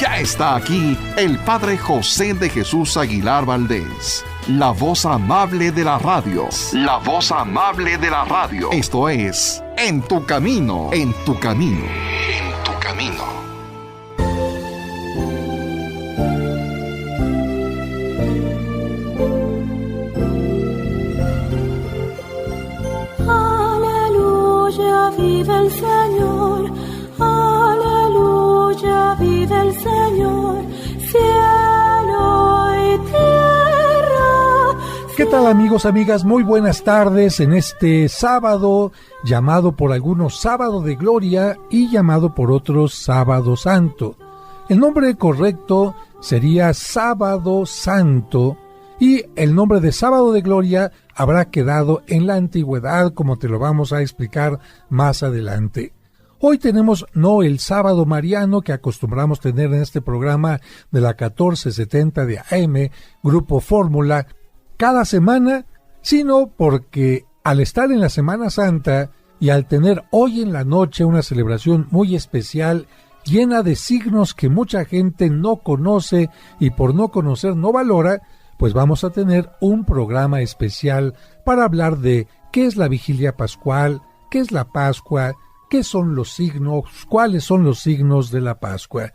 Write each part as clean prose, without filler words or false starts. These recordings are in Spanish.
Ya está aquí el Padre José de Jesús Aguilar Valdés, la voz amable de la radio. La voz amable de la radio. Esto es En tu Camino, en tu Camino, en tu Camino. Aleluya, vive el Señor. Aleluya, vive el Señor. Cielo y tierra. ¿Qué tal, amigos, amigas? Muy buenas tardes en este sábado, llamado por algunos Sábado de Gloria y llamado por otros Sábado Santo. El nombre correcto sería Sábado Santo y el nombre de Sábado de Gloria habrá quedado en la antigüedad, como te lo vamos a explicar más adelante. Hoy tenemos no el sábado mariano que acostumbramos tener en este programa de la 1470 de AM, Grupo Fórmula, cada semana, sino porque al estar en la Semana Santa y al tener hoy en la noche una celebración muy especial, llena de signos que mucha gente no conoce y por no conocer no valora, pues vamos a tener un programa especial para hablar de qué es la vigilia pascual, qué es la Pascua, qué son los signos, cuáles son los signos de la Pascua.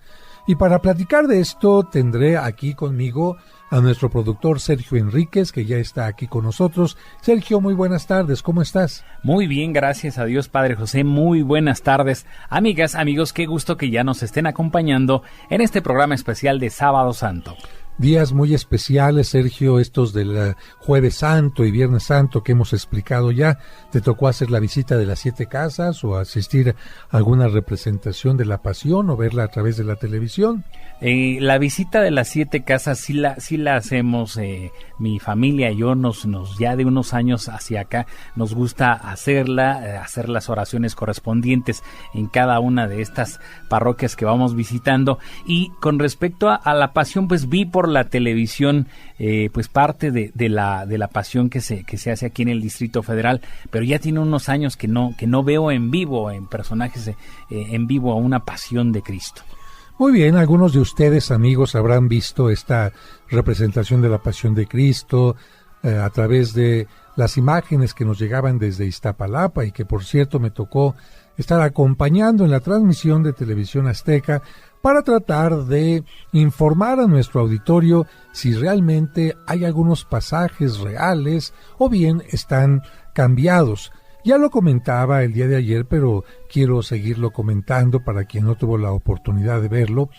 Y para platicar de esto tendré aquí conmigo a nuestro productor Sergio Enríquez, que ya está aquí con nosotros. Sergio, muy buenas tardes, ¿cómo estás? Muy bien, gracias a Dios, Padre José, muy buenas tardes. Amigas, amigos, qué gusto que ya nos estén acompañando en este programa especial de Sábado Santo. Días muy especiales, Sergio, estos del Jueves Santo y Viernes Santo que hemos explicado ya. ¿Te tocó hacer la visita de las 7 casas o asistir a alguna representación de la Pasión o verla a través de la televisión? La visita de las 7 casas sí la hacemos, mi familia y yo nos ya de unos años hacia acá nos gusta hacerla, hacer las oraciones correspondientes en cada una de estas parroquias que vamos visitando. Y con respecto a la Pasión, pues vi por la televisión pues parte de la Pasión que se hace aquí en el Distrito Federal, pero ya tiene unos años que no veo en vivo, en personajes en vivo, a una Pasión de Cristo. Muy bien, algunos de ustedes, amigos, habrán visto esta representación de la Pasión de Cristo a través de las imágenes que nos llegaban desde Iztapalapa y que, por cierto, me tocó estar acompañando en la transmisión de Televisión Azteca para tratar de informar a nuestro auditorio si realmente hay algunos pasajes reales o bien están cambiados. Ya lo comentaba el día de ayer, pero quiero seguirlo comentando para quien no tuvo la oportunidad de verlo.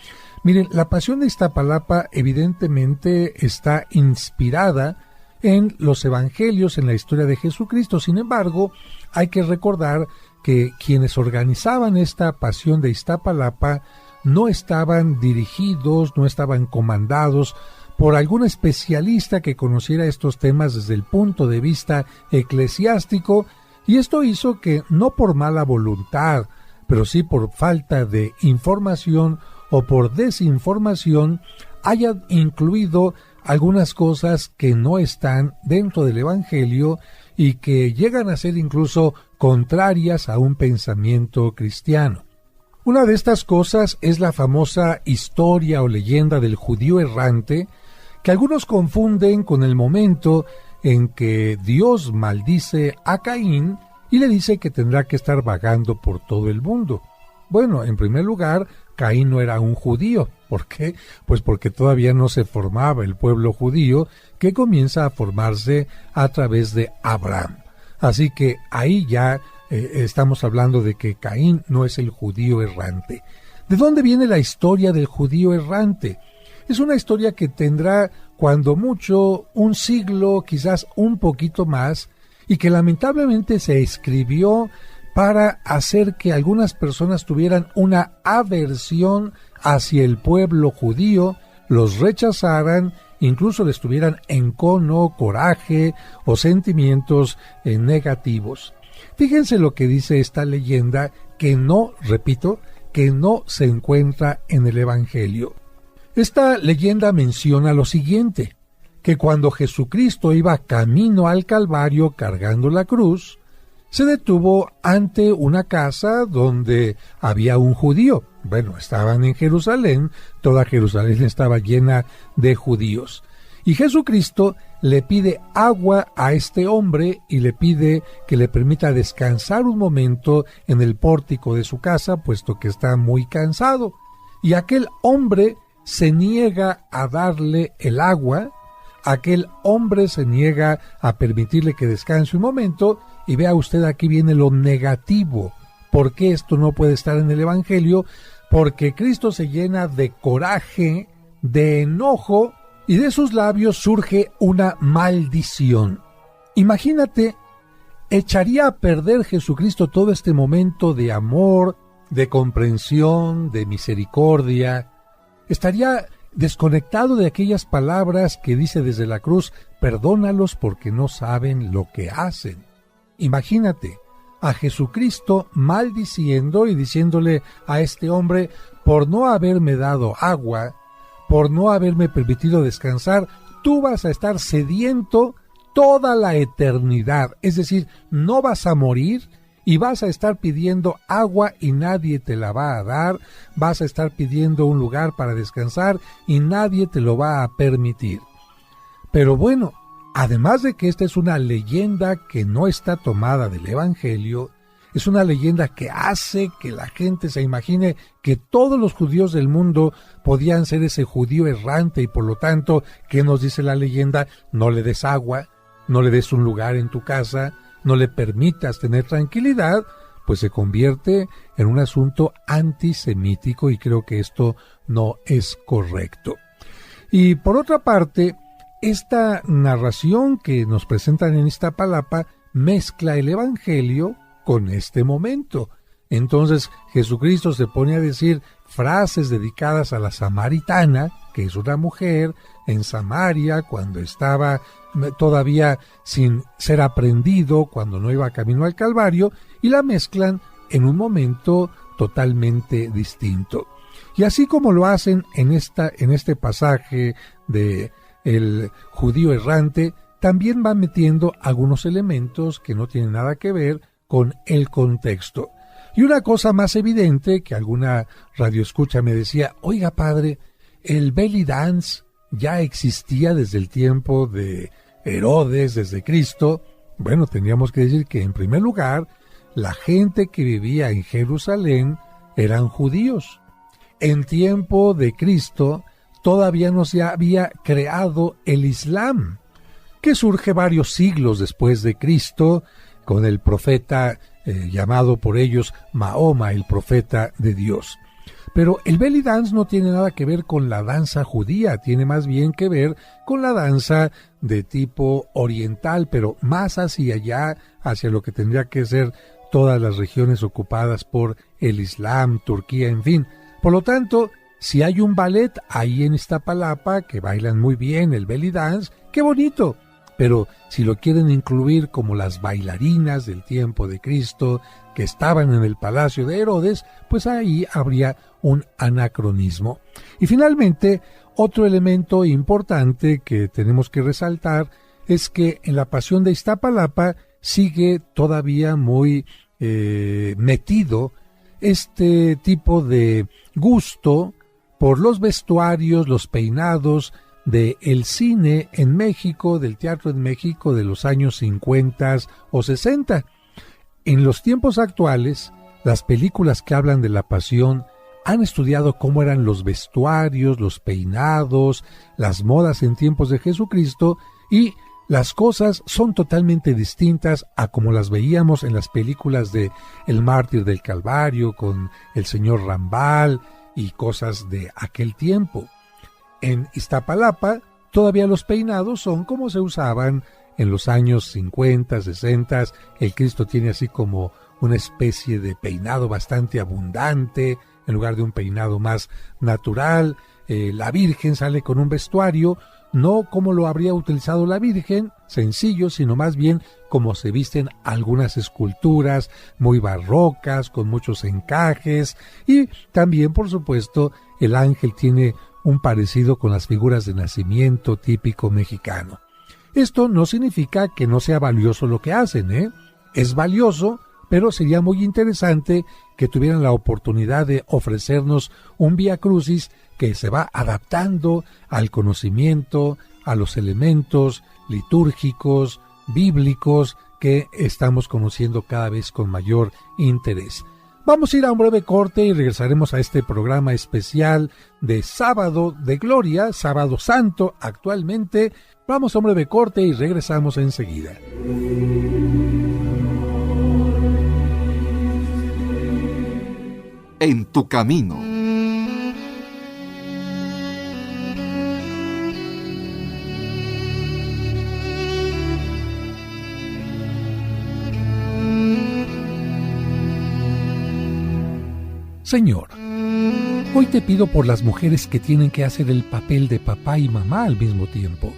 Miren, la Pasión de Iztapalapa evidentemente está inspirada en los evangelios, en la historia de Jesucristo. Sin embargo, hay que recordar que quienes organizaban esta Pasión de Iztapalapa no estaban dirigidos, no estaban comandados por algún especialista que conociera estos temas desde el punto de vista eclesiástico, y esto hizo que, no por mala voluntad, pero sí por falta de información o por desinformación, haya incluido algunas cosas que no están dentro del Evangelio y que llegan a ser incluso contrarias a un pensamiento cristiano. Una de estas cosas es la famosa historia o leyenda del judío errante, que algunos confunden con el momento en que Dios maldice a Caín y le dice que tendrá que estar vagando por todo el mundo. Bueno, en primer lugar, Caín no era un judío. ¿Por qué? Pues porque todavía no se formaba el pueblo judío, que comienza a formarse a través de Abraham. Así que ahí ya estamos hablando de que Caín no es el judío errante. ¿De dónde viene la historia del judío errante? Es una historia que tendrá, cuando mucho, un siglo, quizás un poquito más, y que lamentablemente se escribió para hacer que algunas personas tuvieran una aversión hacia el pueblo judío, los rechazaran, incluso les tuvieran encono, coraje o sentimientos negativos. Fíjense lo que dice esta leyenda, que no, repito, que no se encuentra en el Evangelio. Esta leyenda menciona lo siguiente, que cuando Jesucristo iba camino al Calvario cargando la cruz, se detuvo ante una casa donde había un judío. Bueno, estaban en Jerusalén, toda Jerusalén estaba llena de judíos. Y Jesucristo le pide agua a este hombre y le pide que le permita descansar un momento en el pórtico de su casa, puesto que está muy cansado. Y aquel hombre se niega a darle el agua, aquel hombre se niega a permitirle que descanse un momento, y vea usted, aquí viene lo negativo. ¿Por qué esto no puede estar en el Evangelio? Porque Cristo se llena de coraje, de enojo, y de sus labios surge una maldición. Imagínate, ¿echaría a perder Jesucristo todo este momento de amor, de comprensión, de misericordia? ¿Estaría desconectado de aquellas palabras que dice desde la cruz: perdónalos porque no saben lo que hacen? Imagínate a Jesucristo maldiciendo y diciéndole a este hombre: por no haberme dado agua, por no haberme permitido descansar, tú vas a estar sediento toda la eternidad. Es decir, no vas a morir y vas a estar pidiendo agua y nadie te la va a dar, vas a estar pidiendo un lugar para descansar y nadie te lo va a permitir. Pero bueno, además de que esta es una leyenda que no está tomada del Evangelio, es una leyenda que hace que la gente se imagine que todos los judíos del mundo podían ser ese judío errante y por lo tanto, ¿qué nos dice la leyenda? No le des agua, no le des un lugar en tu casa, no le permitas tener tranquilidad, pues se convierte en un asunto antisemítico y creo que esto no es correcto. Y por otra parte, esta narración que nos presentan en Iztapalapa mezcla el Evangelio con este momento. Entonces Jesucristo se pone a decir frases dedicadas a la samaritana, que es una mujer en Samaria cuando estaba todavía sin ser aprendido, cuando no iba camino al Calvario, y la mezclan en un momento totalmente distinto. Y así como lo hacen en este pasaje de el judío errante, también van metiendo algunos elementos que no tienen nada que ver con el contexto. Y una cosa más evidente, que alguna radioescucha me decía: oiga padre, el belly dance ya existía desde el tiempo de Herodes, desde Cristo. Bueno, tendríamos que decir que en primer lugar, la gente que vivía en Jerusalén eran judíos. En tiempo de Cristo todavía no se había creado el Islam, que surge varios siglos después de Cristo, con el profeta llamado por ellos Mahoma, el profeta de Dios. Pero el belly dance no tiene nada que ver con la danza judía, tiene más bien que ver con la danza de tipo oriental, pero más hacia allá, hacia lo que tendría que ser todas las regiones ocupadas por el Islam, Turquía, en fin. Por lo tanto, si hay un ballet ahí en Iztapalapa que bailan muy bien el belly dance, ¡qué bonito! Pero si lo quieren incluir como las bailarinas del tiempo de Cristo que estaban en el palacio de Herodes, pues ahí habría un anacronismo. Y finalmente, otro elemento importante que tenemos que resaltar es que en la Pasión de Iztapalapa sigue todavía muy metido este tipo de gusto por los vestuarios, los peinados del cine en México, del teatro en México de los años 50 o 60. En los tiempos actuales, las películas que hablan de la Pasión han estudiado cómo eran los vestuarios, los peinados, las modas en tiempos de Jesucristo, y las cosas son totalmente distintas a como las veíamos en las películas de El Mártir del Calvario, con el señor Rambal y cosas de aquel tiempo. En Iztapalapa todavía los peinados son como se usaban en los años 50, 60. El Cristo tiene así como una especie de peinado bastante abundante, en lugar de un peinado más natural. La Virgen sale con un vestuario, no como lo habría utilizado la Virgen, sencillo, sino más bien como se visten algunas esculturas muy barrocas, con muchos encajes, y también, por supuesto, el ángel tiene un parecido con las figuras de nacimiento típico mexicano. Esto no significa que no sea valioso lo que hacen, es valioso, pero sería muy interesante que tuvieran la oportunidad de ofrecernos un Vía Crucis que se va adaptando al conocimiento, a los elementos litúrgicos, bíblicos, que estamos conociendo cada vez con mayor interés. Vamos a ir a un breve corte y regresaremos a este programa especial de Sábado de Gloria, Sábado Santo actualmente. Vamos a un breve corte y regresamos enseguida. En tu camino. Señor, hoy te pido por las mujeres que tienen que hacer el papel de papá y mamá al mismo tiempo.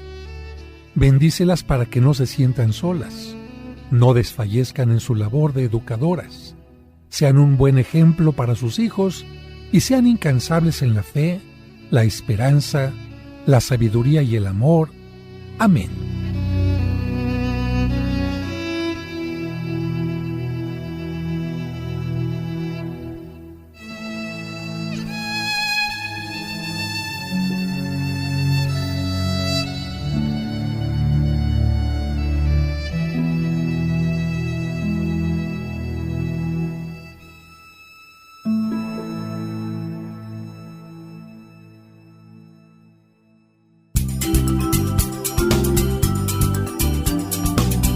Bendícelas para que no se sientan solas, no desfallezcan en su labor de educadoras, sean un buen ejemplo para sus hijos y sean incansables en la fe, la esperanza, la sabiduría y el amor. Amén.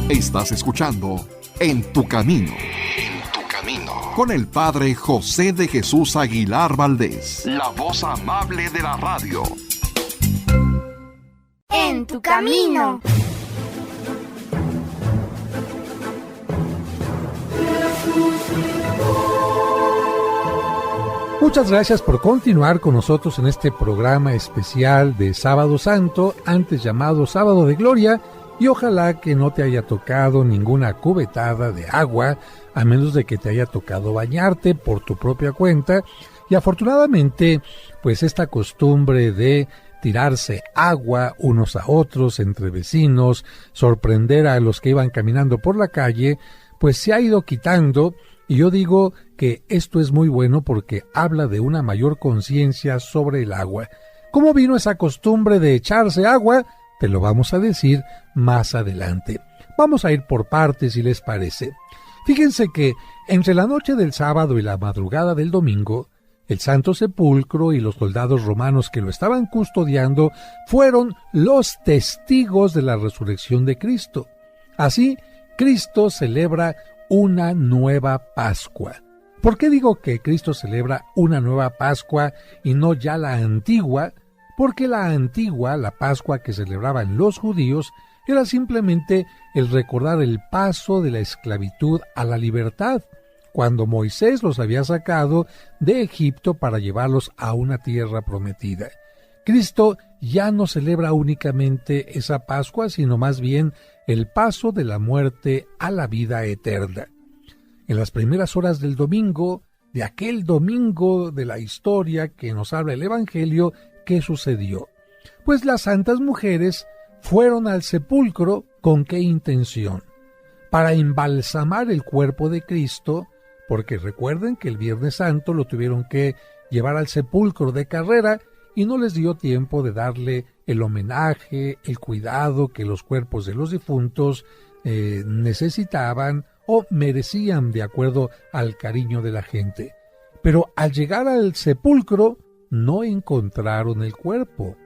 Estás escuchando En tu Camino. En tu Camino. Con el Padre José de Jesús Aguilar Valdés. La voz amable de la radio. En tu Camino. Muchas gracias por continuar con nosotros en este programa especial de Sábado Santo, antes llamado Sábado de Gloria, y ojalá que no te haya tocado ninguna cubetada de agua, a menos de que te haya tocado bañarte por tu propia cuenta. Y afortunadamente, pues esta costumbre de tirarse agua unos a otros entre vecinos, sorprender a los que iban caminando por la calle, pues se ha ido quitando. Y yo digo que esto es muy bueno porque habla de una mayor conciencia sobre el agua. ¿Cómo vino esa costumbre de echarse agua? Te lo vamos a decir más adelante. Vamos a ir por partes, si les parece. Fíjense que entre la noche del sábado y la madrugada del domingo, el Santo Sepulcro y los soldados romanos que lo estaban custodiando fueron los testigos de la resurrección de Cristo. Así, Cristo celebra una nueva Pascua. ¿Por qué digo que Cristo celebra una nueva Pascua y no ya la antigua? Porque la antigua, la Pascua que celebraban los judíos, era simplemente el recordar el paso de la esclavitud a la libertad, cuando Moisés los había sacado de Egipto para llevarlos a una tierra prometida. Cristo ya no celebra únicamente esa Pascua, sino más bien el paso de la muerte a la vida eterna. En las primeras horas del domingo, de aquel domingo de la historia que nos habla el Evangelio, ¿qué sucedió? Pues las santas mujeres fueron al sepulcro. ¿Con qué intención? Para embalsamar el cuerpo de Cristo, porque recuerden que el Viernes Santo lo tuvieron que llevar al sepulcro de carrera y no les dio tiempo de darle el homenaje, el cuidado que los cuerpos de los difuntos necesitaban o merecían de acuerdo al cariño de la gente. Pero al llegar al sepulcro no encontraron el cuerpo.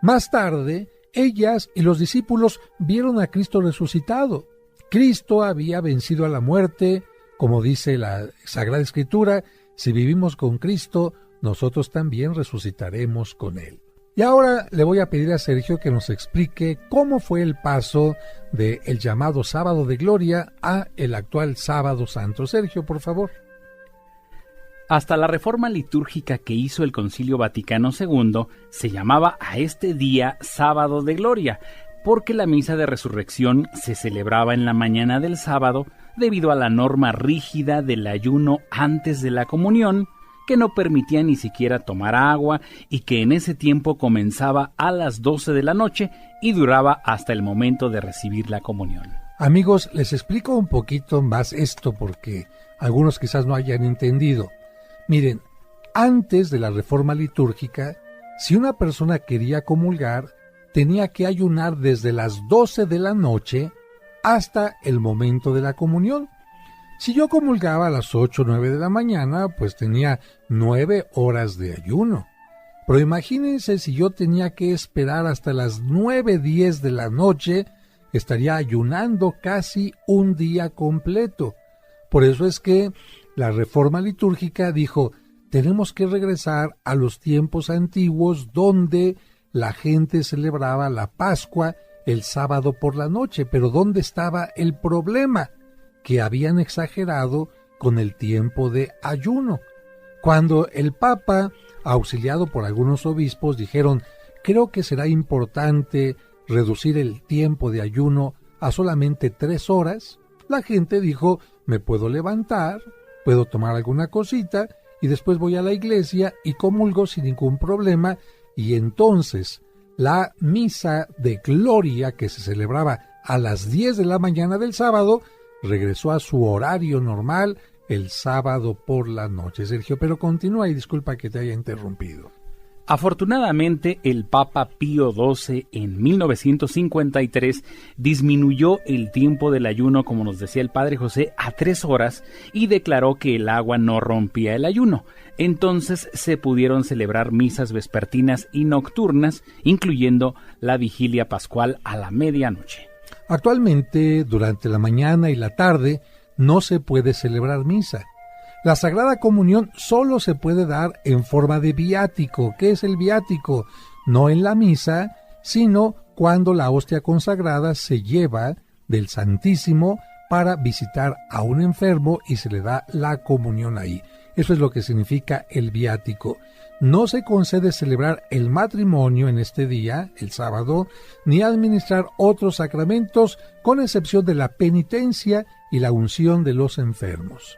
Más tarde, ellas y los discípulos vieron a Cristo resucitado. Cristo había vencido a la muerte, como dice la Sagrada Escritura, si vivimos con Cristo, nosotros también resucitaremos con Él. Y ahora le voy a pedir a Sergio que nos explique cómo fue el paso del llamado Sábado de Gloria a el actual Sábado Santo. Sergio, por favor. Hasta la reforma litúrgica que hizo el Concilio Vaticano II, se llamaba a este día Sábado de Gloria, porque la misa de resurrección se celebraba en la mañana del sábado debido a la norma rígida del ayuno antes de la comunión, que no permitía ni siquiera tomar agua y que en ese tiempo comenzaba a las 12 de la noche y duraba hasta el momento de recibir la comunión. Amigos, les explico un poquito más esto porque algunos quizás no hayan entendido. Miren, antes de la reforma litúrgica, si una persona quería comulgar, tenía que ayunar desde las 12 de la noche hasta el momento de la comunión. Si yo comulgaba a las 8 o 9 de la mañana, pues tenía 9 horas de ayuno. Pero imagínense si yo tenía que esperar hasta las 9:10 de la noche, estaría ayunando casi un día completo. Por eso es que la reforma litúrgica dijo, tenemos que regresar a los tiempos antiguos donde la gente celebraba la Pascua el sábado por la noche. Pero ¿dónde estaba el problema? Que habían exagerado con el tiempo de ayuno. Cuando el Papa, auxiliado por algunos obispos, dijeron, creo que será importante reducir el tiempo de ayuno a solamente 3 horas, la gente dijo, me puedo levantar, puedo tomar alguna cosita y después voy a la iglesia y comulgo sin ningún problema. Y entonces la misa de gloria que se celebraba a las 10 de la mañana del sábado regresó a su horario normal el sábado por la noche. Sergio, pero continúa y disculpa que te haya interrumpido. Afortunadamente, el Papa Pío XII en 1953 disminuyó el tiempo del ayuno, como nos decía el Padre José, a 3 horas y declaró que el agua no rompía el ayuno. Entonces se pudieron celebrar misas vespertinas y nocturnas, incluyendo la vigilia pascual a la medianoche. Actualmente, durante la mañana y la tarde, no se puede celebrar misa. La Sagrada Comunión solo se puede dar en forma de viático. ¿Qué es el viático? No en la misa, sino cuando la hostia consagrada se lleva del Santísimo para visitar a un enfermo y se le da la comunión ahí. Eso es lo que significa el viático. No se concede celebrar el matrimonio en este día, el sábado, ni administrar otros sacramentos, con excepción de la penitencia y la unción de los enfermos.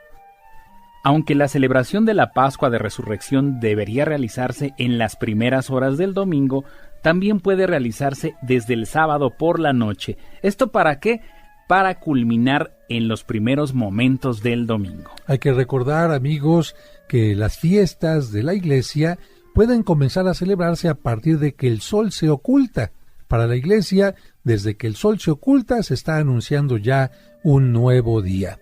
Aunque la celebración de la Pascua de Resurrección debería realizarse en las primeras horas del domingo, también puede realizarse desde el sábado por la noche. ¿Esto para qué? Para culminar en los primeros momentos del domingo. Hay que recordar, amigos, que las fiestas de la Iglesia pueden comenzar a celebrarse a partir de que el sol se oculta. Para la Iglesia, desde que el sol se oculta, se está anunciando ya un nuevo día.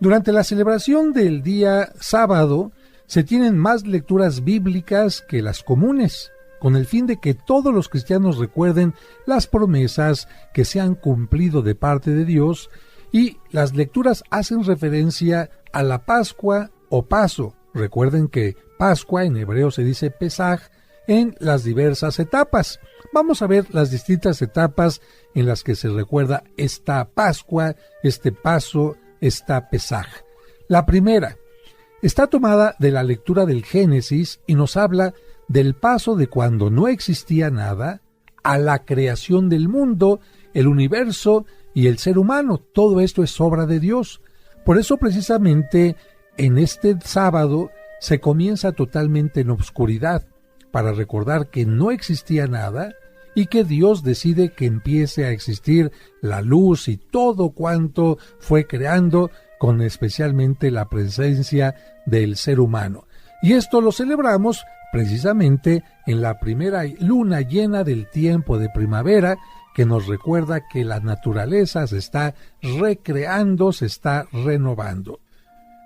Durante la celebración del día sábado, se tienen más lecturas bíblicas que las comunes, con el fin de que todos los cristianos recuerden las promesas que se han cumplido de parte de Dios, y las lecturas hacen referencia a la Pascua o Paso. Recuerden que Pascua en hebreo se dice Pesaj en las diversas etapas. Vamos a ver las distintas etapas en las que se recuerda esta Pascua, este Paso, esta Pesaj. La primera está tomada de la lectura del Génesis y nos habla del paso de cuando no existía nada a la creación del mundo, el universo y el ser humano. Todo esto es obra de Dios. Por eso precisamente en este sábado se comienza totalmente en obscuridad, para recordar que no existía nada y que Dios decide que empiece a existir la luz y todo cuanto fue creando, con especialmente la presencia del ser humano. Y esto lo celebramos precisamente en la primera luna llena del tiempo de primavera, que nos recuerda que la naturaleza se está recreando, se está renovando.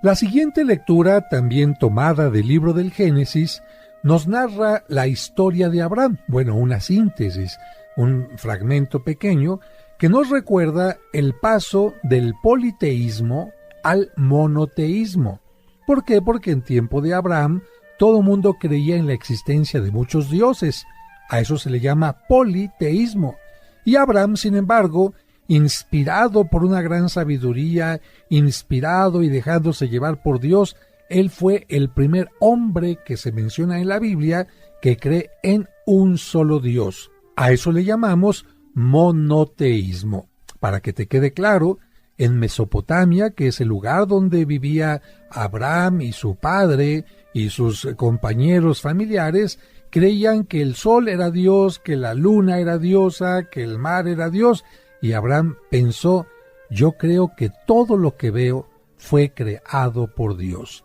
La siguiente lectura, también tomada del libro del Génesis, nos narra la historia de Abraham, una síntesis, un fragmento pequeño que nos recuerda el paso del politeísmo al monoteísmo. ¿Por qué? Porque en tiempo de Abraham todo mundo creía en la existencia de muchos dioses. A eso se le llama politeísmo. Y Abraham, sin embargo, inspirado por una gran sabiduría, inspirado y dejándose llevar por Dios, él fue el primer hombre que se menciona en la Biblia que cree en un solo Dios. A eso le llamamos monoteísmo. Para que te quede claro, en Mesopotamia, que es el lugar donde vivía Abraham y su padre y sus compañeros familiares, creían que el sol era Dios, que la luna era diosa, que el mar era Dios, y Abraham pensó, yo creo que todo lo que veo fue creado por Dios.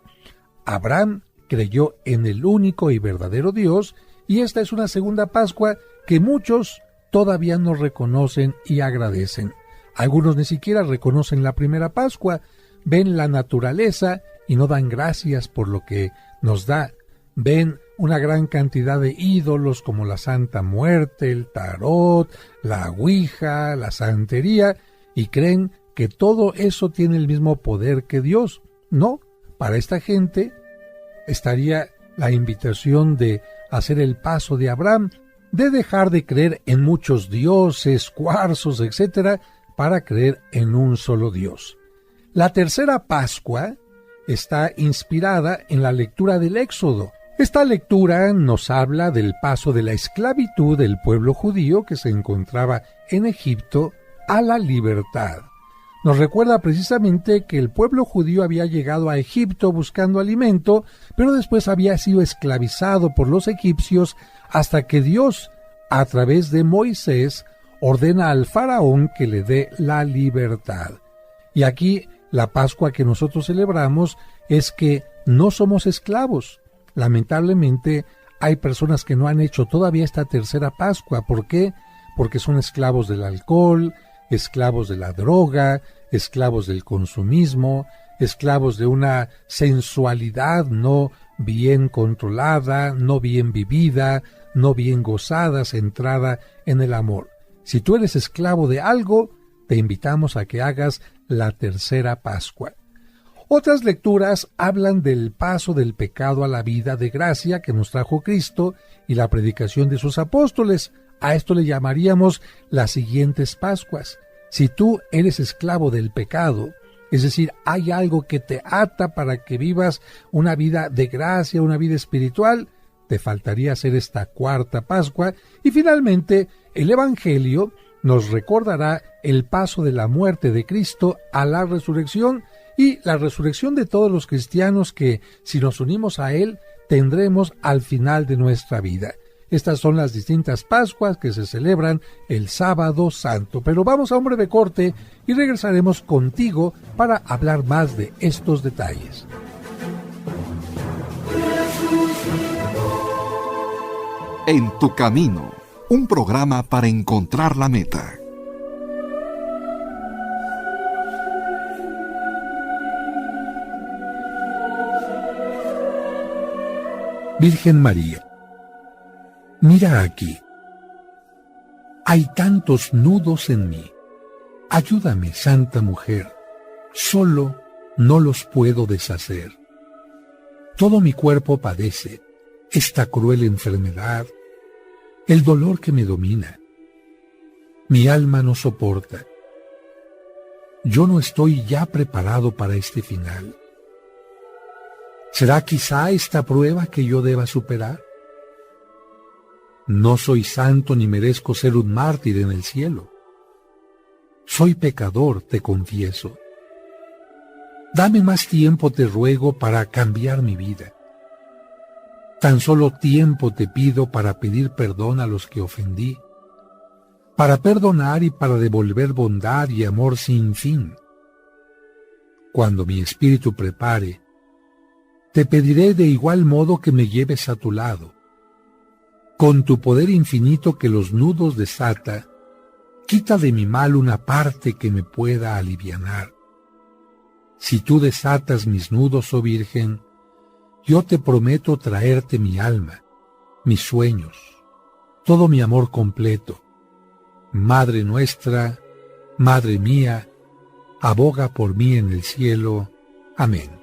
Abraham creyó en el único y verdadero Dios, y esta es una segunda Pascua que muchos todavía no reconocen y agradecen. Algunos ni siquiera reconocen la primera Pascua, ven la naturaleza y no dan gracias por lo que nos da. Ven una gran cantidad de ídolos como la Santa Muerte, el tarot, la ouija, la santería, y creen que todo eso tiene el mismo poder que Dios. No, para esta gente estaría la invitación de hacer el paso de Abraham, de dejar de creer en muchos dioses, cuarzos, etc., para creer en un solo Dios. La tercera Pascua está inspirada en la lectura del Éxodo. Esta lectura nos habla del paso de la esclavitud del pueblo judío que se encontraba en Egipto a la libertad. Nos recuerda precisamente que el pueblo judío había llegado a Egipto buscando alimento, pero después había sido esclavizado por los egipcios hasta que Dios, a través de Moisés, ordena al faraón que le dé la libertad. Y aquí la Pascua que nosotros celebramos es que no somos esclavos. Lamentablemente hay personas que no han hecho todavía esta tercera Pascua. ¿Por qué? Porque son esclavos del alcohol, esclavos de la droga, esclavos del consumismo, esclavos de una sensualidad no bien controlada, no bien vivida, no bien gozada, centrada en el amor. Si tú eres esclavo de algo, te invitamos a que hagas la tercera Pascua. Otras lecturas hablan del paso del pecado a la vida de gracia que nos trajo Cristo y la predicación de sus apóstoles. A esto le llamaríamos las siguientes Pascuas. Si tú eres esclavo del pecado, es decir, hay algo que te ata para que vivas una vida de gracia, una vida espiritual, te faltaría hacer esta cuarta Pascua. Y finalmente, el Evangelio nos recordará el paso de la muerte de Cristo a la resurrección y la resurrección de todos los cristianos que, si nos unimos a Él, tendremos al final de nuestra vida. Estas son las distintas Pascuas que se celebran el Sábado Santo. Pero vamos a un breve corte y regresaremos contigo para hablar más de estos detalles. En tu camino, un programa para encontrar la meta. Virgen María, mira aquí. Hay tantos nudos en mí. Ayúdame, Santa Mujer. Solo no los puedo deshacer. Todo mi cuerpo padece esta cruel enfermedad, el dolor que me domina. Mi alma no soporta. Yo no estoy ya preparado para este final. ¿Será quizá esta prueba que yo deba superar? No soy santo ni merezco ser un mártir en el cielo. Soy pecador, te confieso. Dame más tiempo, te ruego, para cambiar mi vida. Tan solo tiempo te pido para pedir perdón a los que ofendí, para perdonar y para devolver bondad y amor sin fin. Cuando mi espíritu prepare, te pediré de igual modo que me lleves a tu lado. Con tu poder infinito que los nudos desata, quita de mi mal una parte que me pueda alivianar. Si tú desatas mis nudos, oh Virgen, yo te prometo traerte mi alma, mis sueños, todo mi amor completo. Madre nuestra, Madre mía, aboga por mí en el cielo. Amén.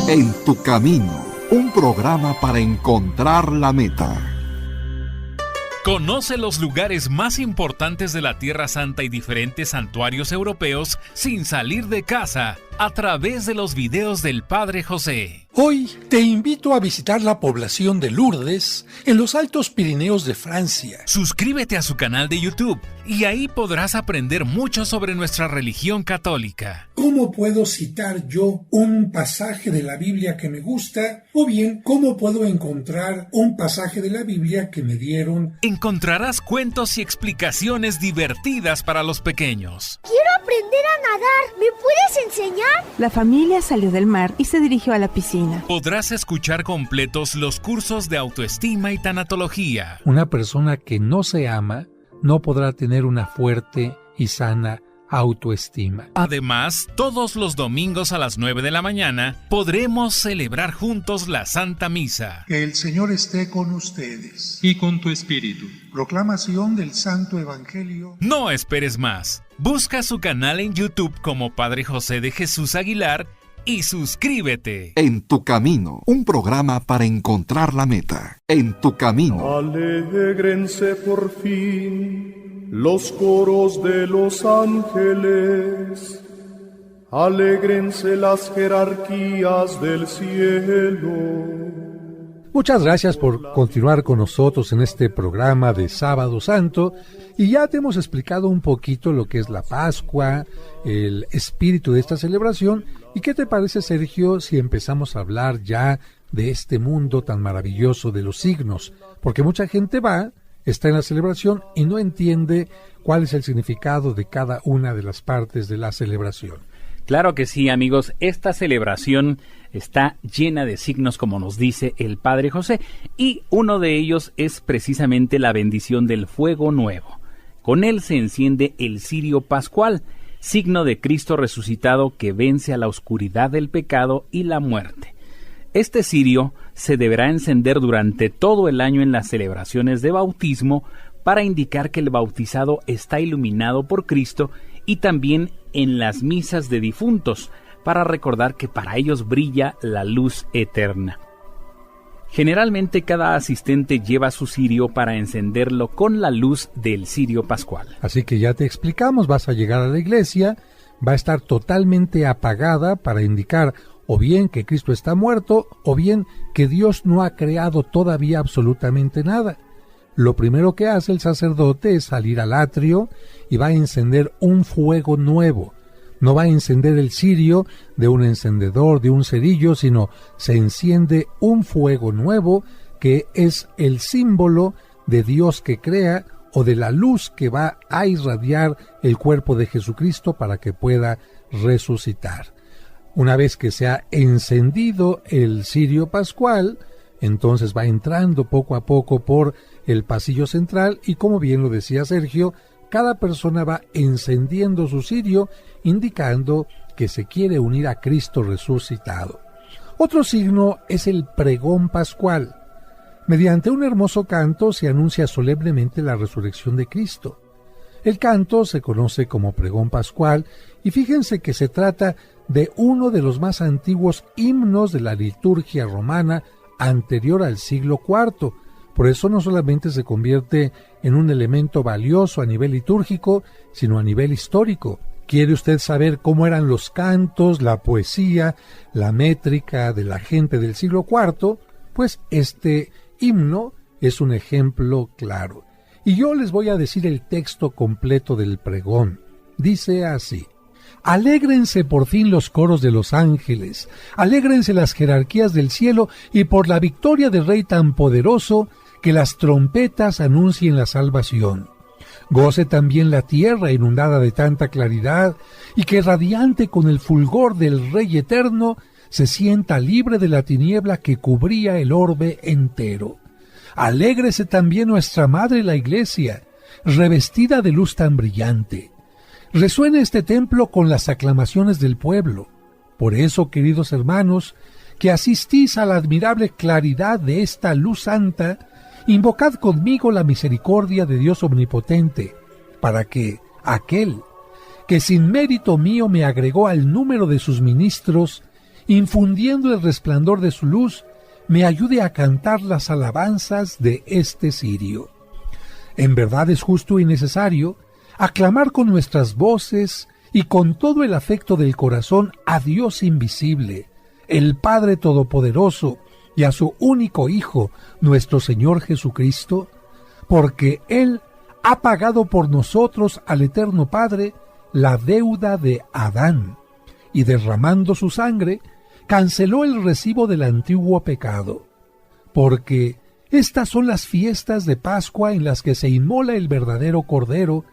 En tu camino, un programa para encontrar la meta. Conoce los lugares más importantes de la Tierra Santa y diferentes santuarios europeos sin salir de casa a través de los videos del Padre José. Hoy te invito a visitar la población de Lourdes en los Altos Pirineos de Francia. Suscríbete a su canal de YouTube y ahí podrás aprender mucho sobre nuestra religión católica. ¿Cómo puedo citar yo un pasaje de la Biblia que me gusta? O bien, ¿cómo puedo encontrar un pasaje de la Biblia que me dieron? Encontrarás cuentos y explicaciones divertidas para los pequeños. Quiero aprender a nadar. ¿Me puedes enseñar? La familia salió del mar y se dirigió a la piscina. Podrás escuchar completos los cursos de autoestima y tanatología. Una persona que no se ama no podrá tener una fuerte y sana autoestima. Además, todos los domingos a las 9 de la mañana podremos celebrar juntos la Santa Misa. Que el Señor esté con ustedes. Y con tu espíritu. Proclamación del Santo Evangelio. No esperes más. Busca su canal en YouTube como Padre José de Jesús Aguilar y suscríbete. En tu camino, un programa para encontrar la meta. En tu camino. Alégrense por fin los coros de los ángeles. Alégrense las jerarquías del cielo. Muchas gracias por continuar con nosotros en este programa de Sábado Santo, y ya te hemos explicado un poquito lo que es la Pascua, el espíritu de esta celebración. ¿Y qué te parece, Sergio, si empezamos a hablar ya de este mundo tan maravilloso de los signos? Porque mucha gente está en la celebración y no entiende cuál es el significado de cada una de las partes de la celebración. Claro que sí, amigos. Esta celebración está llena de signos, como nos dice el Padre José, y uno de ellos es precisamente la bendición del fuego nuevo. Con él se enciende el cirio pascual, signo de Cristo resucitado que vence a la oscuridad del pecado y la muerte. Este cirio se deberá encender durante todo el año en las celebraciones de bautismo para indicar que el bautizado está iluminado por Cristo, y también en las misas de difuntos, para recordar que para ellos brilla la luz eterna. Generalmente cada asistente lleva su cirio para encenderlo con la luz del cirio pascual. Así que ya te explicamos, vas a llegar a la iglesia, va a estar totalmente apagada para indicar o bien que Cristo está muerto, o bien que Dios no ha creado todavía absolutamente nada. Lo primero que hace el sacerdote es salir al atrio y va a encender un fuego nuevo. No va a encender el cirio de un encendedor, de un cerillo, sino se enciende un fuego nuevo que es el símbolo de Dios que crea, o de la luz que va a irradiar el cuerpo de Jesucristo para que pueda resucitar. Una vez que se ha encendido el cirio pascual, entonces va entrando poco a poco por el pasillo central y, como bien lo decía Sergio, cada persona va encendiendo su cirio, indicando que se quiere unir a Cristo resucitado. Otro signo es el pregón pascual. Mediante un hermoso canto se anuncia solemnemente la resurrección de Cristo. El canto se conoce como pregón pascual, y fíjense que se trata de uno de los más antiguos himnos de la liturgia romana anterior al siglo IV. Por eso no solamente se convierte en un elemento valioso a nivel litúrgico, sino a nivel histórico. ¿Quiere usted saber cómo eran los cantos, la poesía, la métrica de la gente del siglo IV? Pues este himno es un ejemplo claro. Y yo les voy a decir el texto completo del pregón. Dice así: Alégrense por fin los coros de los ángeles, alégrense las jerarquías del cielo, y por la victoria del Rey tan poderoso, que las trompetas anuncien la salvación. Goce también la tierra inundada de tanta claridad, y que radiante con el fulgor del Rey eterno, se sienta libre de la tiniebla que cubría el orbe entero. Alégrese también nuestra Madre la Iglesia, revestida de luz tan brillante. Resuena este templo con las aclamaciones del pueblo. Por eso, queridos hermanos, que asistís a la admirable claridad de esta luz santa, invocad conmigo la misericordia de Dios omnipotente, para que aquel que sin mérito mío me agregó al número de sus ministros, infundiendo el resplandor de su luz, me ayude a cantar las alabanzas de este cirio. En verdad es justo y necesario aclamar con nuestras voces y con todo el afecto del corazón a Dios invisible, el Padre Todopoderoso y a su único Hijo, nuestro Señor Jesucristo, porque Él ha pagado por nosotros al Eterno Padre la deuda de Adán, y derramando su sangre, canceló el recibo del antiguo pecado, porque estas son las fiestas de Pascua en las que se inmola el verdadero Cordero,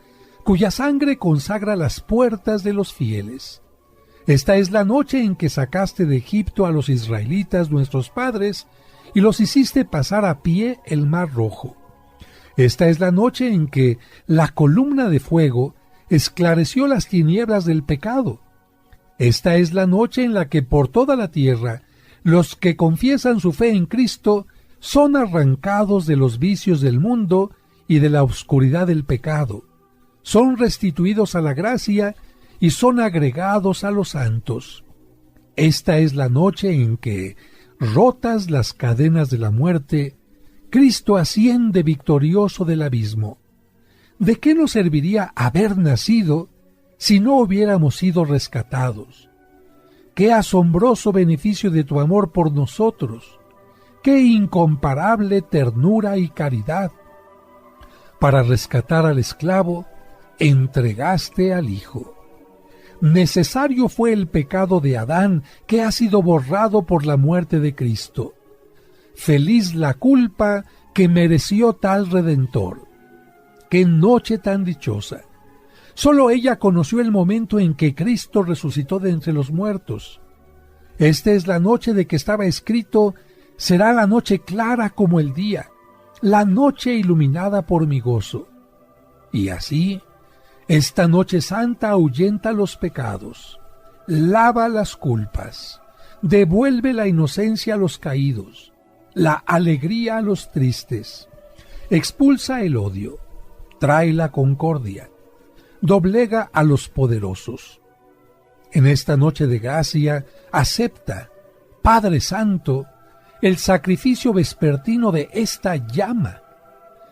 cuya sangre consagra las puertas de los fieles. Esta es la noche en que sacaste de Egipto a los israelitas nuestros padres, y los hiciste pasar a pie el mar rojo. Esta es la noche en que la columna de fuego esclareció las tinieblas del pecado. Esta es la noche en la que por toda la tierra los que confiesan su fe en Cristo son arrancados de los vicios del mundo y de la oscuridad del pecado, son restituidos a la gracia y son agregados a los santos. Esta es la noche en que, rotas las cadenas de la muerte, Cristo asciende victorioso del abismo. ¿De qué nos serviría haber nacido si no hubiéramos sido rescatados? ¡Qué asombroso beneficio de tu amor por nosotros! ¡Qué incomparable ternura y caridad! Para rescatar al esclavo, entregaste al Hijo. Necesario fue el pecado de Adán, que ha sido borrado por la muerte de Cristo. Feliz la culpa que mereció tal Redentor. ¡Qué noche tan dichosa! Solo ella conoció el momento en que Cristo resucitó de entre los muertos. Esta es la noche de que estaba escrito: será la noche clara como el día, la noche iluminada por mi gozo. Y así, esta noche santa ahuyenta los pecados, lava las culpas, devuelve la inocencia a los caídos, la alegría a los tristes, expulsa el odio, trae la concordia, doblega a los poderosos. En esta noche de gracia, acepta, Padre Santo, el sacrificio vespertino de esta llama,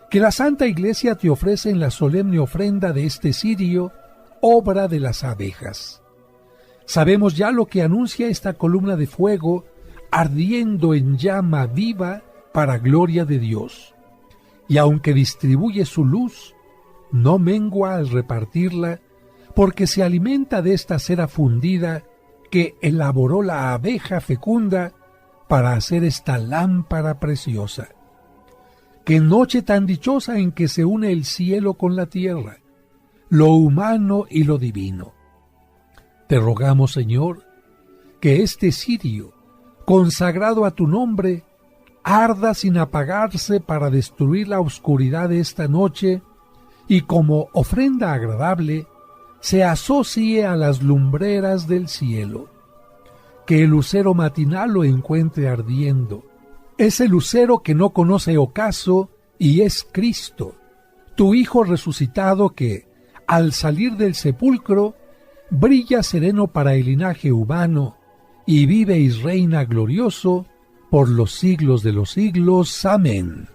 que la Santa Iglesia te ofrece en la solemne ofrenda de este cirio, obra de las abejas. Sabemos ya lo que anuncia esta columna de fuego, ardiendo en llama viva para gloria de Dios. Y aunque distribuye su luz, no mengua al repartirla, porque se alimenta de esta cera fundida que elaboró la abeja fecunda para hacer esta lámpara preciosa. ¡Qué noche tan dichosa en que se une el cielo con la tierra, lo humano y lo divino! Te rogamos, Señor, que este cirio, consagrado a tu nombre, arda sin apagarse para destruir la oscuridad de esta noche, y como ofrenda agradable se asocie a las lumbreras del cielo. Que el lucero matinal lo encuentre ardiendo, ese lucero que no conoce ocaso y es Cristo, tu Hijo resucitado que, al salir del sepulcro, brilla sereno para el linaje humano y vive y reina glorioso por los siglos de los siglos. Amén.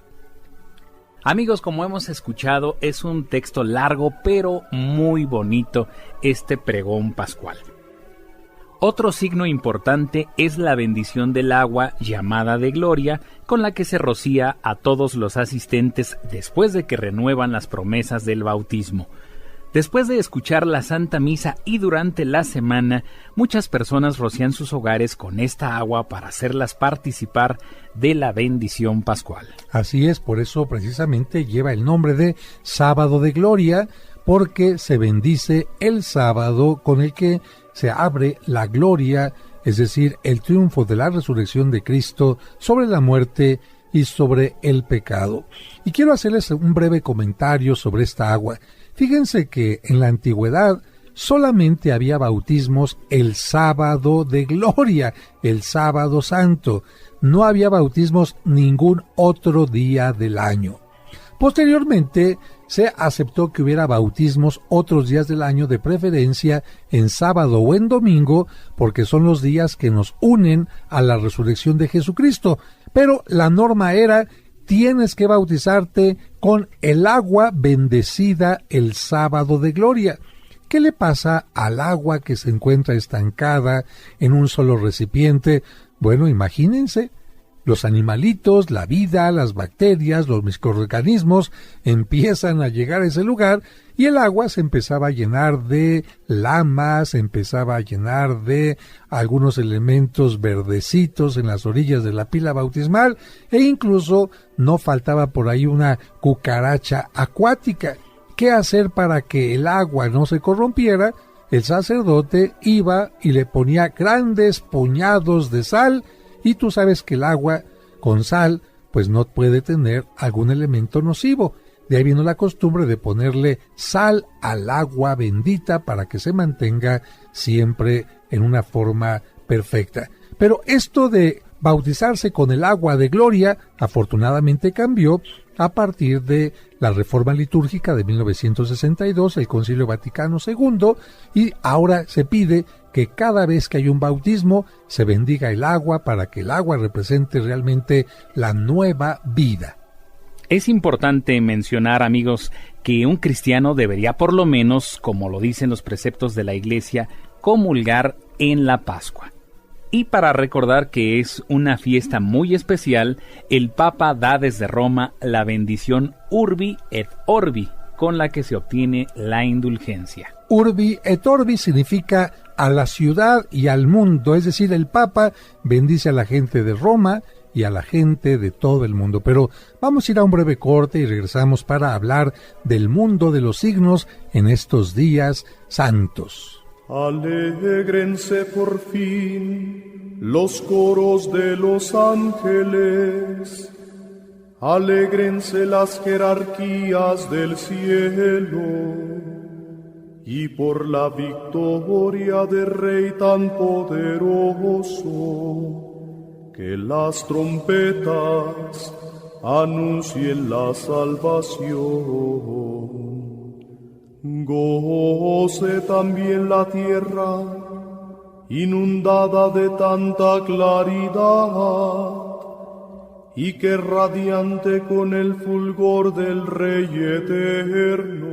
Amigos, como hemos escuchado, es un texto largo pero muy bonito este pregón pascual. Otro signo importante es la bendición del agua llamada de gloria, con la que se rocía a todos los asistentes después de que renuevan las promesas del bautismo. Después de escuchar la Santa Misa y durante la semana, muchas personas rocían sus hogares con esta agua para hacerlas participar de la bendición pascual. Así es, por eso precisamente lleva el nombre de Sábado de Gloria, porque se bendice el sábado con el que se abre la gloria, es decir, el triunfo de la resurrección de Cristo sobre la muerte y sobre el pecado. Y quiero hacerles un breve comentario sobre esta agua. Fíjense que en la antigüedad solamente había bautismos el sábado de gloria, el sábado santo. No había bautismos ningún otro día del año. Posteriormente se aceptó que hubiera bautismos otros días del año, de preferencia en sábado o en domingo, porque son los días que nos unen a la resurrección de Jesucristo. Pero la norma era: tienes que bautizarte con el agua bendecida el sábado de gloria. ¿Qué le pasa al agua que se encuentra estancada en un solo recipiente? Bueno, imagínense, los animalitos, la vida, las bacterias, los microorganismos empiezan a llegar a ese lugar y el agua se empezaba a llenar de lamas, se empezaba a llenar de algunos elementos verdecitos en las orillas de la pila bautismal e incluso no faltaba por ahí una cucaracha acuática. ¿Qué hacer para que el agua no se corrompiera? El sacerdote iba y le ponía grandes puñados de sal, y tú sabes que el agua con sal pues no puede tener algún elemento nocivo. De ahí vino la costumbre de ponerle sal al agua bendita para que se mantenga siempre en una forma perfecta. Pero esto de bautizarse con el agua de gloria afortunadamente cambió a partir de la Reforma Litúrgica de 1962, el Concilio Vaticano II, y ahora se pide que cada vez que hay un bautismo se bendiga el agua para que el agua represente realmente la nueva vida. Es importante mencionar, amigos, que un cristiano debería por lo menos, como lo dicen los preceptos de la Iglesia, comulgar en la Pascua. Y para recordar que es una fiesta muy especial, el Papa da desde Roma la bendición Urbi et Orbi, con la que se obtiene la indulgencia. Urbi et Orbi significa a la ciudad y al mundo, es decir, el Papa bendice a la gente de Roma y a la gente de todo el mundo. Pero vamos a ir a un breve corte y regresamos para hablar del mundo de los signos en estos días santos. Alégrense por fin los coros de los ángeles, alégrense las jerarquías del cielo, y por la victoria del Rey tan poderoso, que las trompetas anuncien la salvación. Goce también la tierra, inundada de tanta claridad, y que radiante con el fulgor del Rey eterno.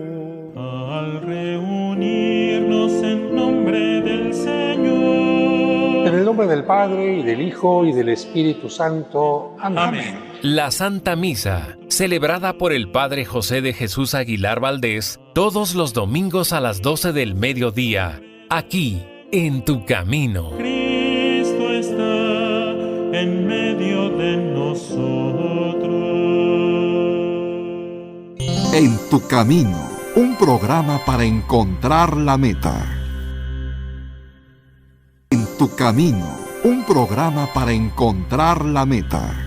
Al reunirnos en nombre del Señor. En el nombre del Padre, y del Hijo, y del Espíritu Santo. Amén. Amén. La Santa Misa, celebrada por el Padre José de Jesús Aguilar Valdés, todos los domingos a las 12 del mediodía, aquí, en Tu Camino. Cristo está en medio de nosotros. En Tu Camino, un programa para encontrar la meta. En Tu Camino, un programa para encontrar la meta.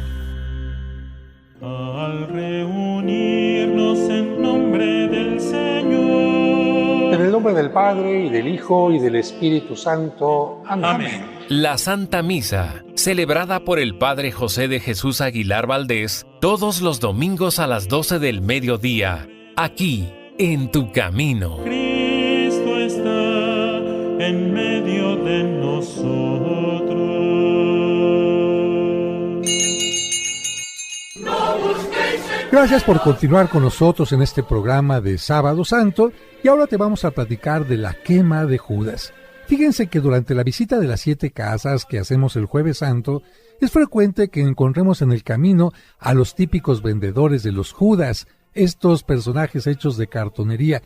Al reunirnos en nombre del Señor. En el nombre del Padre, y del Hijo, y del Espíritu Santo. Amén. Amén. La Santa Misa, celebrada por el Padre José de Jesús Aguilar Valdés, todos los domingos a las 12 del mediodía, aquí, en Tu Camino. Cristo está en medio de nosotros. Gracias por continuar con nosotros en este programa de Sábado Santo, y ahora te vamos a platicar de la quema de Judas. Fíjense que durante la visita de las 7 casas que hacemos el Jueves Santo, es frecuente que encontremos en el camino a los típicos vendedores de los Judas, estos personajes hechos de cartonería.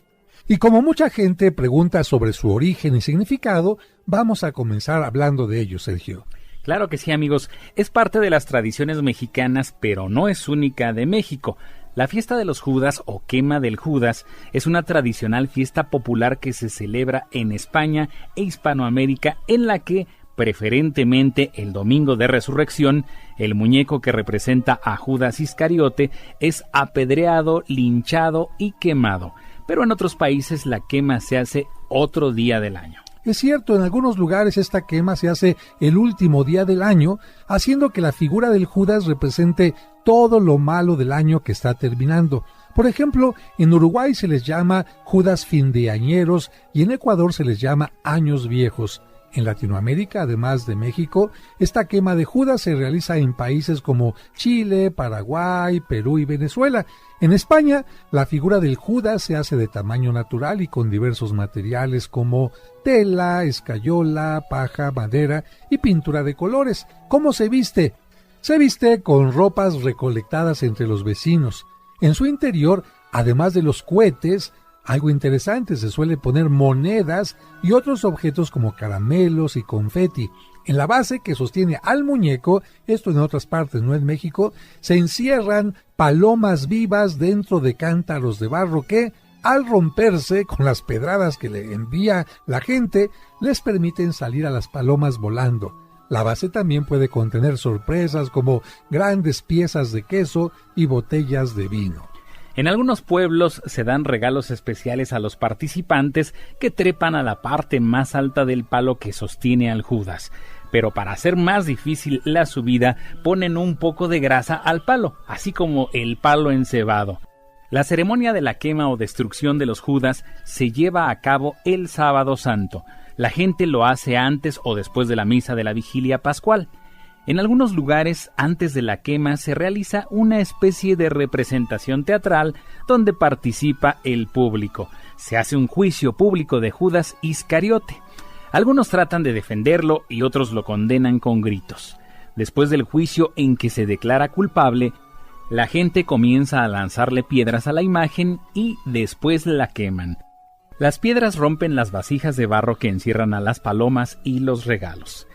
Y como mucha gente pregunta sobre su origen y significado, vamos a comenzar hablando de ellos, Sergio. Claro que sí, amigos. Es parte de las tradiciones mexicanas, pero no es única de México. La fiesta de los Judas o quema del Judas es una tradicional fiesta popular que se celebra en España e Hispanoamérica, en la que, preferentemente el domingo de resurrección, el muñeco que representa a Judas Iscariote es apedreado, linchado y quemado. Pero en otros países la quema se hace otro día del año. Es cierto, en algunos lugares esta quema se hace el último día del año, haciendo que la figura del Judas represente todo lo malo del año que está terminando. Por ejemplo, en Uruguay se les llama Judas findeañeros y en Ecuador se les llama años viejos. En Latinoamérica, además de México, esta quema de Judas se realiza en países como Chile, Paraguay, Perú y Venezuela. En España, la figura del Judas se hace de tamaño natural y con diversos materiales como tela, escayola, paja, madera y pintura de colores. ¿Cómo se viste? Se viste con ropas recolectadas entre los vecinos. En su interior, además de los cohetes, algo interesante, se suele poner monedas y otros objetos como caramelos y confeti. En la base que sostiene al muñeco, esto en otras partes, no en México, se encierran palomas vivas dentro de cántaros de barro que, al romperse con las pedradas que le envía la gente, les permiten salir a las palomas volando. La base también puede contener sorpresas como grandes piezas de queso y botellas de vino. En algunos pueblos se dan regalos especiales a los participantes que trepan a la parte más alta del palo que sostiene al Judas. Pero para hacer más difícil la subida, ponen un poco de grasa al palo, así como el palo encebado. La ceremonia de la quema o destrucción de los Judas se lleva a cabo el Sábado Santo. La gente lo hace antes o después de la misa de la Vigilia Pascual. En algunos lugares, antes de la quema, se realiza una especie de representación teatral donde participa el público. Se hace un juicio público de Judas Iscariote. Algunos tratan de defenderlo y otros lo condenan con gritos. Después del juicio en que se declara culpable, la gente comienza a lanzarle piedras a la imagen y después la queman. Las piedras rompen las vasijas de barro que encierran a las palomas y los regalos.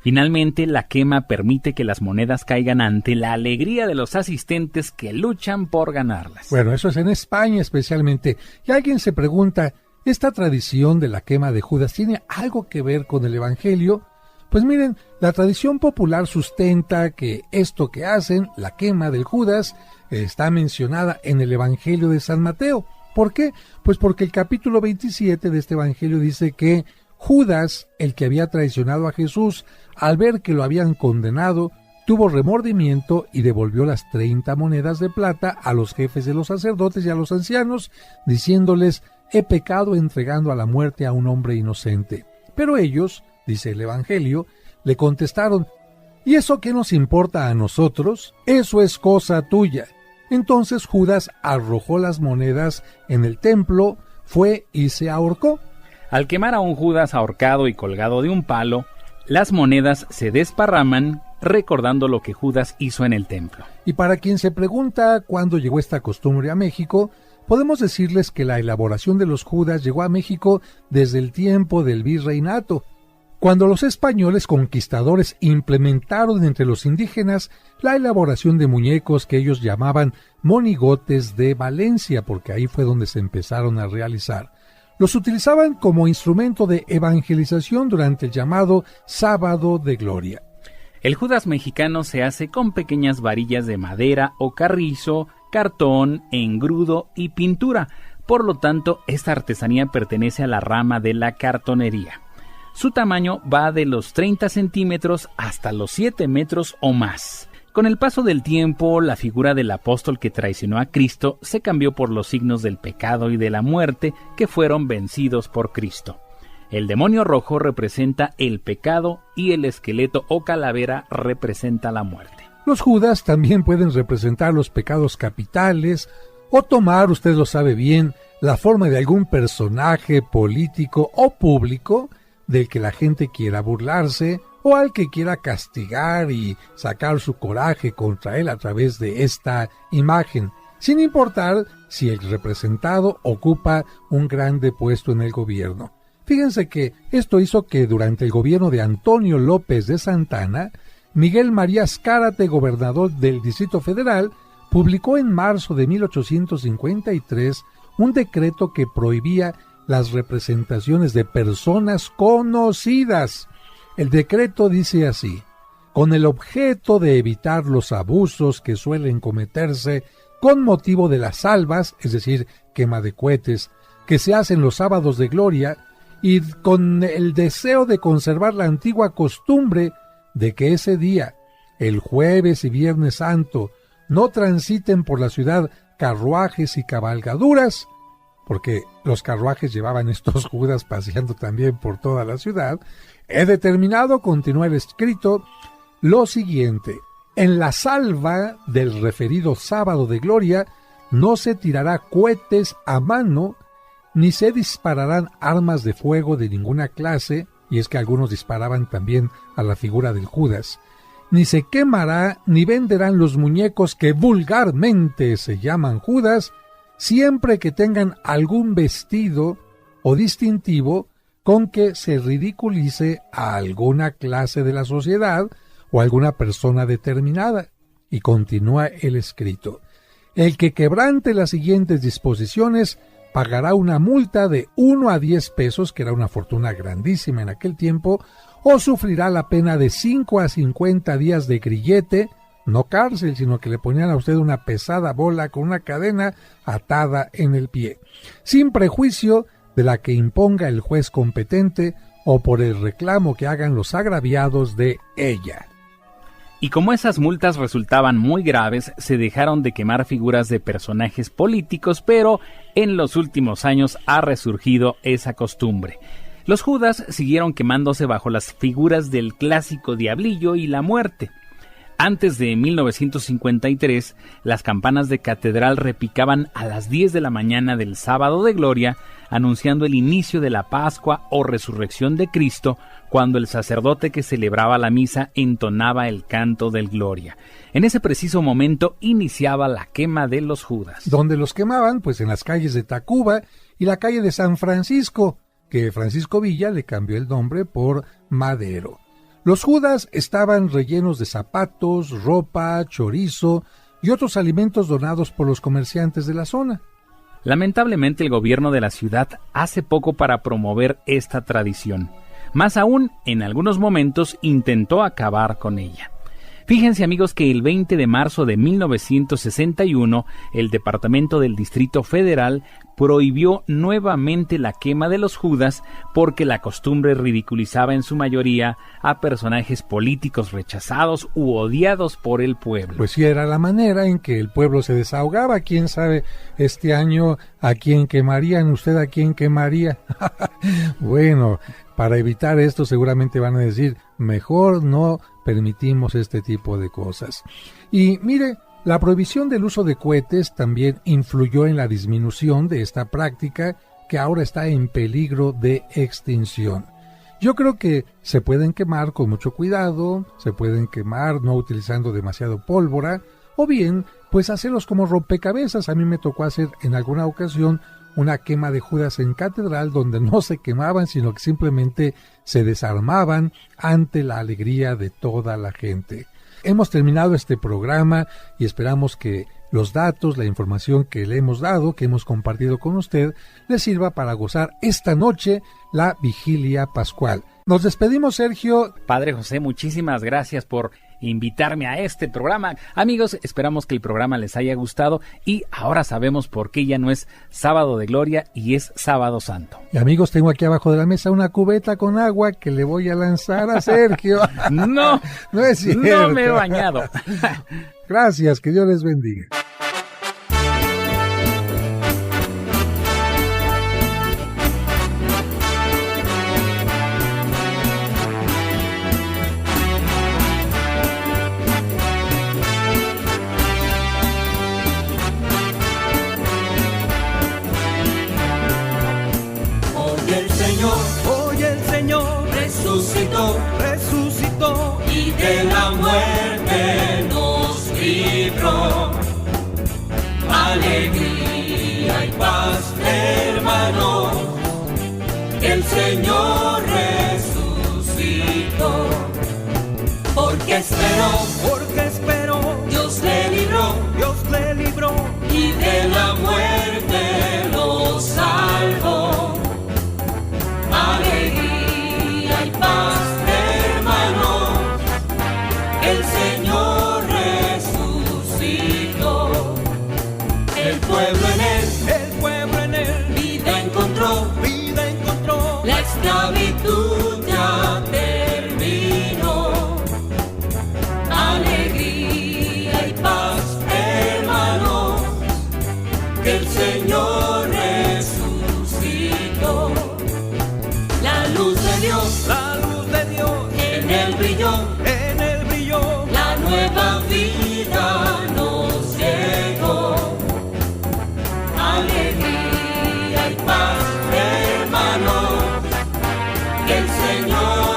Finalmente, la quema permite que las monedas caigan ante la alegría de los asistentes que luchan por ganarlas. Bueno, eso es en España especialmente. Y alguien se pregunta, ¿esta tradición de la quema de Judas tiene algo que ver con el Evangelio? Pues miren, la tradición popular sustenta que esto que hacen, la quema del Judas, está mencionada en el Evangelio de San Mateo. ¿Por qué? Pues porque el capítulo 27 de este Evangelio dice que Judas, el que había traicionado a Jesús, al ver que lo habían condenado, tuvo remordimiento y devolvió las 30 monedas de plata a los jefes de los sacerdotes y a los ancianos, diciéndoles, he pecado entregando a la muerte a un hombre inocente. Pero ellos, dice el Evangelio, le contestaron, ¿y eso qué nos importa a nosotros? Eso es cosa tuya. Entonces Judas arrojó las monedas en el templo, fue y se ahorcó. Al quemar a un Judas ahorcado y colgado de un palo, las monedas se desparraman, recordando lo que Judas hizo en el templo. Y para quien se pregunta cuándo llegó esta costumbre a México, podemos decirles que la elaboración de los Judas llegó a México desde el tiempo del virreinato, cuando los españoles conquistadores implementaron entre los indígenas la elaboración de muñecos que ellos llamaban monigotes de Valencia, porque ahí fue donde se empezaron a realizar. Los utilizaban como instrumento de evangelización durante el llamado Sábado de Gloria. El Judas mexicano se hace con pequeñas varillas de madera o carrizo, cartón, engrudo y pintura. Por lo tanto, esta artesanía pertenece a la rama de la cartonería. Su tamaño va de los 30 centímetros hasta los 7 metros o más. Con el paso del tiempo, la figura del apóstol que traicionó a Cristo se cambió por los signos del pecado y de la muerte que fueron vencidos por Cristo. El demonio rojo representa el pecado y el esqueleto o calavera representa la muerte. Los Judas también pueden representar los pecados capitales o tomar, usted lo sabe bien, la forma de algún personaje político o público del que la gente quiera burlarse o al que quiera castigar y sacar su coraje contra él a través de esta imagen, sin importar si el representado ocupa un grande puesto en el gobierno. Fíjense que esto hizo que durante el gobierno de Antonio López de Santana, Miguel María Zcárate, gobernador del Distrito Federal, publicó en marzo de 1853 un decreto que prohibía las representaciones de personas conocidas. El decreto dice así: con el objeto de evitar los abusos que suelen cometerse con motivo de las salvas, es decir, quema de cohetes, que se hacen los sábados de gloria, y con el deseo de conservar la antigua costumbre de que ese día, el jueves y viernes santo, no transiten por la ciudad carruajes y cabalgaduras, porque los carruajes llevaban estos Judas paseando también por toda la ciudad, he determinado, continúa el escrito, lo siguiente: en la salva del referido sábado de gloria, no se tirará cohetes a mano, ni se dispararán armas de fuego de ninguna clase, y es que algunos disparaban también a la figura del Judas, ni se quemará, ni venderán los muñecos que vulgarmente se llaman Judas, siempre que tengan algún vestido o distintivo con que se ridiculice a alguna clase de la sociedad o alguna persona determinada. Y continúa el escrito: el que quebrante las siguientes disposiciones pagará una multa de 1 a 10 pesos, que era una fortuna grandísima en aquel tiempo, o sufrirá la pena de 5 a 50 días de grillete, no cárcel, sino que le ponían a usted una pesada bola con una cadena atada en el pie, sin prejuicio de la que imponga el juez competente o por el reclamo que hagan los agraviados de ella. Y como esas multas resultaban muy graves, se dejaron de quemar figuras de personajes políticos, pero en los últimos años ha resurgido esa costumbre. Los Judas siguieron quemándose bajo las figuras del clásico diablillo y la muerte. Antes de 1953, las campanas de catedral repicaban a las 10 de la mañana del sábado de gloria, anunciando el inicio de la Pascua o resurrección de Cristo, cuando el sacerdote que celebraba la misa entonaba el canto del Gloria. En ese preciso momento iniciaba la quema de los Judas. ¿Dónde los quemaban? Pues en las calles de Tacuba y la calle de San Francisco, que Francisco Villa le cambió el nombre por Madero. Los Judas estaban rellenos de zapatos, ropa, chorizo y otros alimentos donados por los comerciantes de la zona. Lamentablemente el gobierno de la ciudad hace poco para promover esta tradición. Más aún, en algunos momentos intentó acabar con ella. Fíjense, amigos, que el 20 de marzo de 1961, el Departamento del Distrito Federal prohibió nuevamente la quema de los Judas porque la costumbre ridiculizaba en su mayoría a personajes políticos rechazados u odiados por el pueblo. Pues sí, era la manera en que el pueblo se desahogaba. ¿Quién sabe este año a quién quemarían? ¿Usted a quién quemaría? Bueno, para evitar esto seguramente van a decir, mejor no permitimos este tipo de cosas. Y mire, la prohibición del uso de cohetes también influyó en la disminución de esta práctica que ahora está en peligro de extinción. Yo creo que se pueden quemar con mucho cuidado, se pueden quemar no utilizando demasiado pólvora, o bien, pues hacerlos como rompecabezas. A mí me tocó hacer en alguna ocasión una quema de Judas en catedral donde no se quemaban, sino que simplemente se desarmaban ante la alegría de toda la gente. Hemos terminado este programa y esperamos que los datos, la información que le hemos dado, que hemos compartido con usted, le sirva para gozar esta noche la vigilia pascual. Nos despedimos, Sergio. Padre José, muchísimas gracias por invitarme a este programa. Amigos, esperamos que el programa les haya gustado y ahora sabemos por qué ya no es Sábado de Gloria y es Sábado Santo. Y amigos, tengo aquí abajo de la mesa una cubeta con agua que le voy a lanzar a Sergio. No, no es cierto. No me he bañado. Gracias, que Dios les bendiga. Resucitó y de la muerte nos libró. Alegría y paz, hermano, el Señor resucitó. Porque esperó, Dios le libró y de la muerte nos salvó. Alegría y paz, hermanos, el Señor resucitó. El pueblo en él, vida encontró, la esclavitud ya terminó. Alegría y paz, hermanos, que el Señor resucitó. La luz de Dios, en él brilló, la nueva vida nos llegó. el Señor